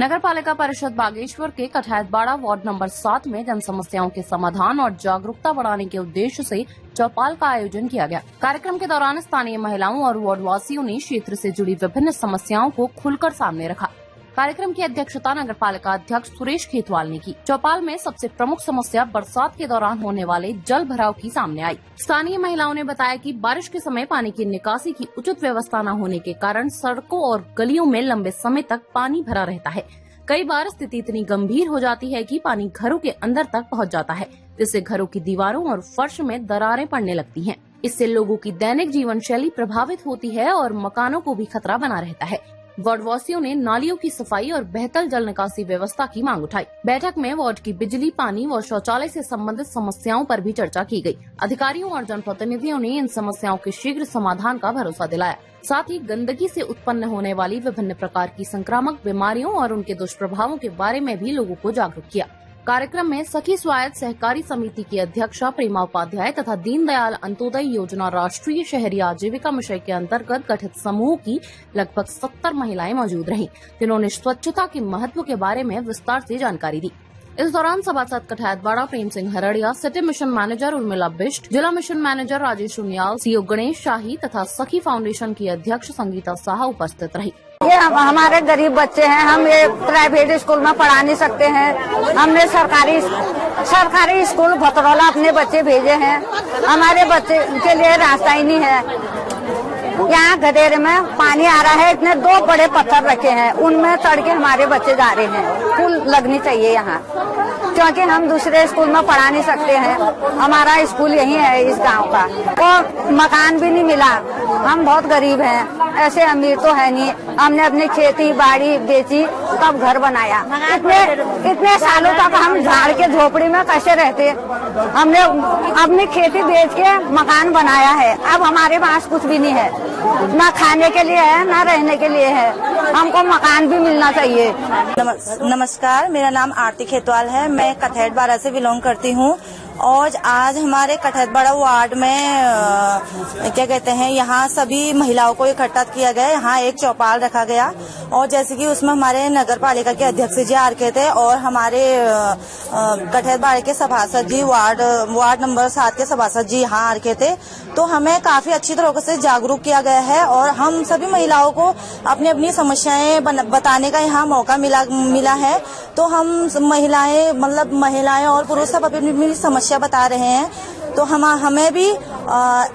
नगर पालिका परिषद बागेश्वर के कठायतबाड़ा वार्ड नंबर 7 में जन समस्याओं के समाधान और जागरूकता बढ़ाने के उद्देश्य से चौपाल का आयोजन किया गया। कार्यक्रम के दौरान स्थानीय महिलाओं और वार्ड वासियों ने क्षेत्र से जुड़ी विभिन्न समस्याओं को खुलकर सामने रखा। कार्यक्रम की अध्यक्षता नगर पालिका अध्यक्ष सुरेश खेतवाल ने की। चौपाल में सबसे प्रमुख समस्या बरसात के दौरान होने वाले जल भराव की सामने आई। स्थानीय महिलाओं ने बताया कि बारिश के समय पानी की निकासी की उचित व्यवस्था न होने के कारण सड़कों और गलियों में लंबे समय तक पानी भरा रहता है। कई बार स्थिति इतनी गंभीर हो जाती है कि पानी घरों के अंदर तक पहुंच जाता है, जिससे घरों की दीवारों और फर्श में दरारें पड़ने लगती हैं। इससे लोगों की दैनिक जीवन शैली प्रभावित होती है और मकानों को भी खतरा बना रहता है। वार्ड वासियों ने नालियों की सफाई और बेहतर जल निकासी व्यवस्था की मांग उठाई। बैठक में वार्ड की बिजली, पानी व शौचालय से संबंधित समस्याओं पर भी चर्चा की गई। अधिकारियों और जनप्रतिनिधियों ने इन समस्याओं के शीघ्र समाधान का भरोसा दिलाया। साथ ही गंदगी से उत्पन्न होने वाली विभिन्न प्रकार की संक्रामक बीमारियों और उनके दुष्प्रभावों के बारे में भी लोगों को जागरूक किया। कार्यक्रम में सखी स्वायत्त सहकारी समिति की अध्यक्षा प्रेमा उपाध्याय तथा दीनदयाल अंत्योदय योजना राष्ट्रीय शहरी आजीविका मिशन के अंतर्गत गठित समूह की लगभग 70 महिलाएं मौजूद रहीं, जिन्होंने स्वच्छता के महत्व के बारे में विस्तार से जानकारी दी। इस दौरान सभासद Kathayatbara Prem Singh Haradiya, city mission manager Urmila Bisht, जिला mission manager Rajesh Uniyal, CO Ganesh Shahi तथा सखी फाउंडेशन की अध्यक्ष संगीता साहा उपस्थित रही। ये हमारे गरीब बच्चे हैं, हम ये प्राइवेट स्कूल में पढ़ा नहीं सकते हैं। हमने सरकारी स्कूल भतरौला अपने बच्चे भेजे हैं। हमारे बच्चे के लिए रास्ता ही नहीं है। यहाँ गदेरे में पानी आ रहा है, इतने 2 बड़े पत्थर रखे हैं, उनमें चढ़ के हमारे बच्चे जा रहे हैं। पुल लगनी चाहिए यहाँ, क्योंकि हम दूसरे स्कूल में पढ़ा नहीं सकते हैं। हमारा स्कूल यही है इस गांव का, और मकान भी नहीं मिला। हम बहुत गरीब हैं, ऐसे अमीर तो है नहीं। हमने अपनी खेती बाड़ी बेची तब घर बनाया। इतने सालों तक हम झाड़ के झोपड़ी में कैसे रहते। हमने अपनी खेती बेच के मकान बनाया है। अब हमारे पास कुछ भी नहीं है, ना खाने के लिए है ना रहने के लिए है। हमको मकान भी मिलना चाहिए। नमस्कार, मेरा नाम आरती खेतवाल है। मैं कठायतबाड़ा से बिलोंग करती हूँ और आज हमारे कठायतबाड़ा वार्ड में क्या कहते हैं, यहाँ सभी महिलाओं को इकट्ठा किया गया। यहाँ एक चौपाल रखा गया और जैसे कि उसमें हमारे नगर पालिका के अध्यक्ष जी आ रखे थे और हमारे कठायतबाड़ा के सभासद जी, वार्ड नंबर 7 के सभासद जी यहाँ आ रखे थे। तो हमें काफी अच्छी तरह से जागरूक किया गया है और हम सभी महिलाओं को अपनी अपनी समस्याएं बताने का यहाँ मौका मिला है। तो हम महिलाएं और पुरुष सब अपनी समस्या बता रहे हैं। तो हमें भी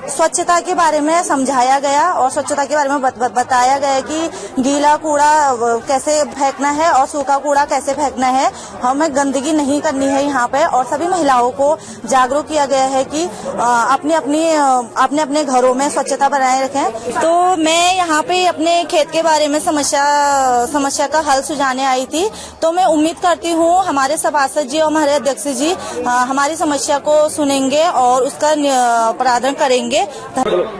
स्वच्छता के बारे में समझाया गया और स्वच्छता के बारे में बताया गया कि गीला कूड़ा कैसे फेंकना है और सूखा कूड़ा कैसे फेंकना है। हमें गंदगी नहीं करनी है यहाँ पे, और सभी महिलाओं को जागरूक किया गया है कि अपने घरों में स्वच्छता बनाए रखें। तो मैं यहाँ पे अपने खेत के बारे में समस्या का हल सुझाने आई थी। तो मैं उम्मीद करती हूँ हमारे सभासद जी और हमारे अध्यक्ष जी हमारी समस्या को सुनेंगे और उसका प्रावधान करेंगे।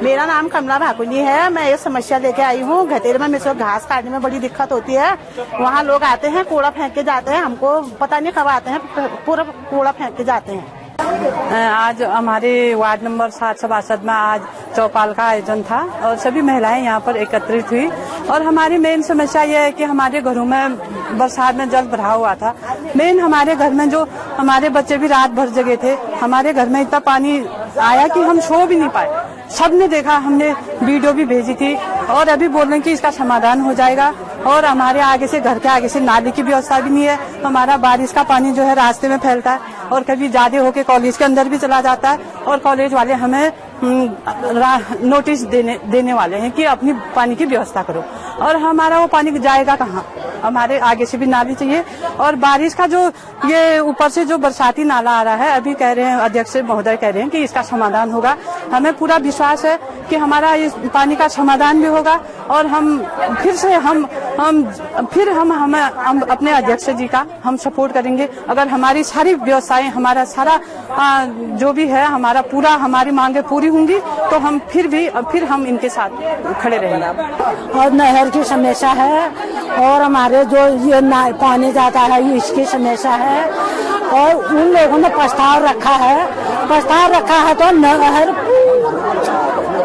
मेरा नाम कमला भाकुली है। मैं ये समस्या लेके आई हूँ। घटेरे में मेरे को घास काटने में बड़ी दिक्कत होती है। वहाँ लोग आते हैं, कूड़ा फेंक के जाते हैं। हमको पता नहीं कब आते हैं, पूरा कूड़ा फेंक के जाते हैं। आज हमारे वार्ड नंबर 7 सभासद में आज चौपाल का आयोजन था और सभी महिलाएं यहाँ पर एकत्रित हुई। और हमारी मेन समस्या यह है कि हमारे घरों में बरसात में जल भरा हुआ था। मेन हमारे घर में जो हमारे बच्चे भी रात भर जगे थे, हमारे घर में इतना पानी आया कि हम सो भी नहीं पाए। सबने देखा, हमने वीडियो भी भेजी थी और अभी बोल रहे हैं कि इसका समाधान हो जाएगा। और हमारे आगे से, घर के आगे से नाली की व्यवस्था भी नहीं है। हमारा बारिश का पानी जो है रास्ते में फैलता है और कभी ज्यादा होके कॉलेज के अंदर भी चला जाता है और कॉलेज वाले हमें नोटिस देने वाले हैं कि अपनी पानी की व्यवस्था करो। और हमारा वो पानी जाएगा कहाँ? हमारे आगे से भी नाली चाहिए। और बारिश का जो ये ऊपर से जो बरसाती नाला आ रहा है, अभी कह रहे हैं अध्यक्ष महोदय कह रहे हैं कि इसका समाधान होगा। हमें पूरा विश्वास है कि हमारा इस पानी का समाधान भी होगा और हम अपने अध्यक्ष जी का हम सपोर्ट करेंगे। अगर हमारी सारी व्यवस्थाएं, हमारा सारा जो भी है, हमारी मांगे पूरी होंगी तो हम फिर हम इनके साथ खड़े रहेंगे। और नहर की समस्या है और हमारे जो ये पानी जाता है इसकी समस्या है। और उन लोगों ने प्रस्ताव रखा है तो नहर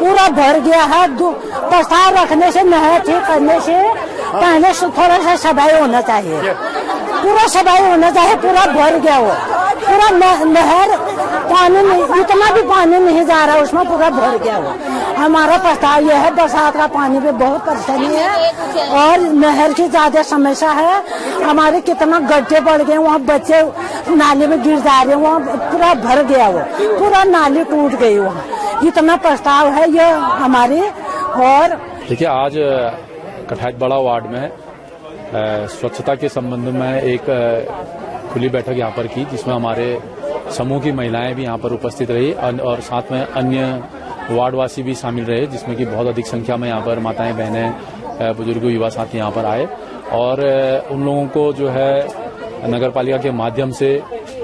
पूरा भर गया है। प्रस्ताव रखने से, नहर ठीक करने से पहले थोड़ा सा सफाई होना चाहिए, पूरा सफाई होना चाहिए। पूरा भर गया वो, पूरा नहर पानी नहीं, इतना भी पानी नहीं जा रहा उसमें, पूरा भर गया वो। हमारा प्रस्ताव यह है, बरसात का पानी पे बहुत परेशानी है और नहर की ज्यादा समस्या है। हमारे कितना गड्ढे पड़ गए, वहाँ बच्चे नाले में गिर जा रहे हैं, वहाँ पूरा भर गया वो, पूरा नाली टूट गई वहाँ। इतना प्रस्ताव है ये हमारी। और देखिए, आज कठैतबड़ा वार्ड में स्वच्छता के संबंध में एक खुली बैठक यहाँ पर की, जिसमें हमारे समूह की महिलाएं भी यहाँ पर उपस्थित रही और साथ में अन्य वार्डवासी भी शामिल रहे, जिसमें कि बहुत अधिक संख्या में यहाँ पर माताएं, बहनें, बुजुर्ग, युवा साथी यहाँ पर आए और उन लोगों को जो है नगर पालिका के माध्यम से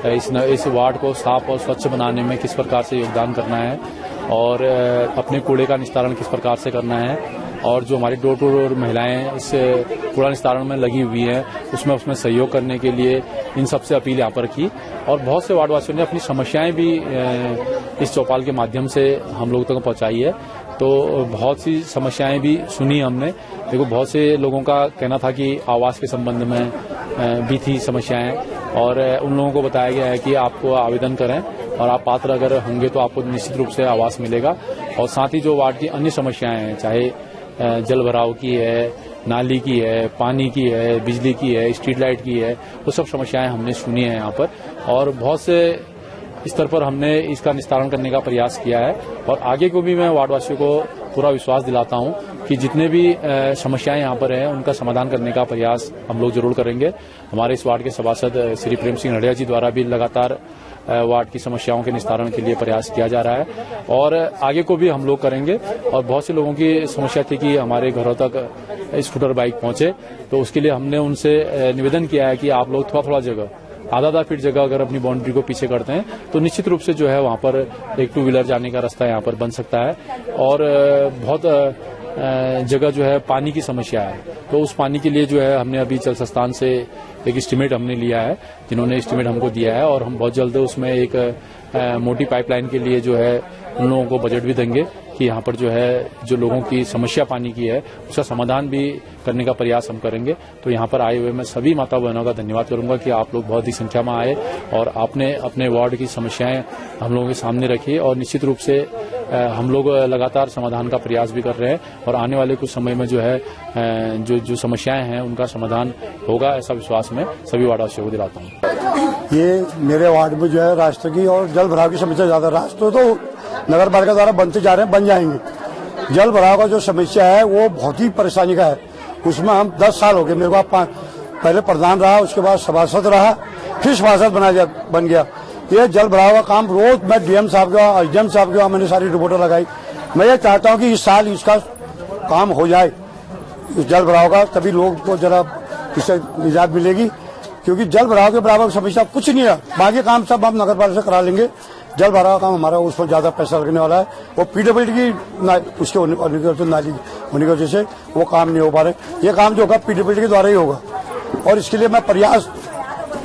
इस वार्ड को साफ और स्वच्छ बनाने में किस प्रकार से योगदान करना है और अपने कूड़े का निस्तारण किस प्रकार से करना है, और जो हमारी डोर टू डोर महिलाएं इस कूड़ा निस्तारण में लगी हुई हैं उसमें सहयोग करने के लिए इन सबसे अपील यहाँ पर की। और बहुत से वार्डवासियों ने अपनी समस्याएं भी इस चौपाल के माध्यम से हम लोगों तक पहुंचाई है। तो बहुत सी समस्याएं भी सुनी हमने। देखो, बहुत से लोगों का कहना था कि आवास के संबंध में भी थी समस्याएं और उन लोगों को बताया गया है कि आपको आवेदन करें और आप पात्र अगर होंगे तो आपको निश्चित रूप से आवास मिलेगा। और साथ ही जो वार्ड की अन्य समस्याएं हैं, चाहे जल भराव की है, नाली की है, पानी की है, बिजली की है, स्ट्रीट लाइट की है, वो सब समस्याएं हमने सुनी है यहाँ पर और बहुत से स्तर पर हमने इसका निस्तारण करने का प्रयास किया है। और आगे को भी मैं वार्डवासियों को पूरा विश्वास दिलाता हूँ कि जितने भी समस्याएं यहाँ पर हैं उनका समाधान करने का प्रयास हम लोग जरूर करेंगे। हमारे इस वार्ड के सभासद श्री प्रेम सिंह नडिया जी द्वारा भी लगातार वार्ड की समस्याओं के निस्तारण के लिए प्रयास किया जा रहा है और आगे को भी हम लोग करेंगे। और बहुत से लोगों की समस्या थी कि हमारे घरों तक स्कूटर बाइक पहुंचे, तो उसके लिए हमने उनसे निवेदन किया है कि आप लोग थोड़ा जगह, आधा फीट जगह अगर अपनी बाउंड्री को पीछे करते हैं तो निश्चित रूप से जो है वहां पर एक 2 व्हीलर जाने का रास्ता यहाँ पर बन सकता है। और बहुत जगह जो है पानी की समस्या है, तो उस पानी के लिए जो है हमने अभी जल संस्थान से एक एस्टीमेट हमने लिया है, जिन्होंने एस्टीमेट हमको दिया है और हम बहुत जल्द उसमें एक मोटी पाइपलाइन के लिए जो है उन लोगों को बजट भी देंगे कि यहाँ पर जो है जो लोगों की समस्या पानी की है उसका समाधान भी करने का प्रयास हम करेंगे। तो यहाँ पर आए हुए मैं सभी माता बहनों का धन्यवाद करूंगा कि आप लोग बहुत ही संख्या में आए और आपने अपने वार्ड की समस्याएं हम लोगों के सामने रखी और निश्चित रूप से हम लोग लगातार समाधान का प्रयास भी कर रहे हैं और आने वाले कुछ समय में जो है जो समस्याएं हैं उनका समाधान होगा, ऐसा विश्वास मैं सभी वार्डवासियों को दिलाता हूँ। ये मेरे वार्ड में जो है रास्ते की और जल भराव की समस्या ज्यादा, रास्ते तो नगर पालिका द्वारा बनते जा रहे हैं, बन जाएंगे। जल भराव का जो समस्या है वो बहुत ही परेशानी का है। उसमें हम 10 साल हो गए, मेरे को पहले प्रधान रहा, उसके बाद सभासद रहा, फिर सभासद बन गया। ये जल भराव का काम रोज मैं डीएम साहब के और एसडीएम साहब के मैंने सारी रिपोर्टें लगाई। मैं ये चाहता हूँ कि इस साल इसका काम हो जाए, इस जल भराव का, तभी लोग को जरा इससे निजात मिलेगी, क्योंकि जल भराव के बराबर समस्या कुछ नहीं है। बाकी काम सब हम नगर पालिका से करा लेंगे। जल भराव का काम हमारा उसमें ज्यादा पैसा लगने वाला है। वो पीडब्ल्यूडी की उसके नाली होने की वजह से वो काम नहीं हो पा रहे। ये काम जो होगा पीडब्ल्यूडी के द्वारा ही होगा और इसके लिए मैं प्रयास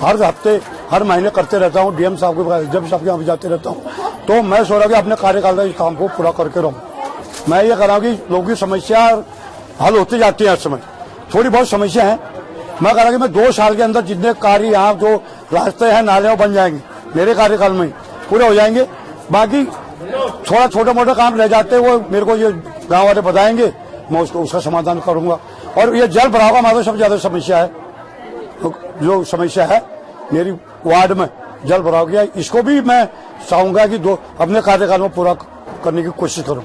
हर हफ्ते हर महीने करते रहता हूँ। डीएम साहब के जब साहब के यहाँ जाते रहता हूँ। तो मैं सोच रहा हूँ कि अपने कार्यकाल में इस काम को पूरा करके रहूँ। मैं ये कह रहा हूँ कि लोगों की समस्या हल होती जाती है। हर समय थोड़ी बहुत समस्या है। मैं कह रहा हूँ कि मैं 2 साल के अंदर जितने कार्य यहाँ जो रास्ते हैं, नाले बन जाएंगे, मेरे कार्यकाल में पूरे हो जाएंगे। बाकी थोड़ा छोटे मोटे काम रह जाते हैं, वो मेरे को ये गांव वाले बताएंगे, मैं उसका समाधान करूंगा। और ये जल भराव का हमारा सबसे ज्यादा समस्या है, जो समस्या है मेरी वार्ड में जल भराव की, इसको भी मैं चाहूंगा कि अपने कार्यकाल में पूरा करने की कोशिश करूं।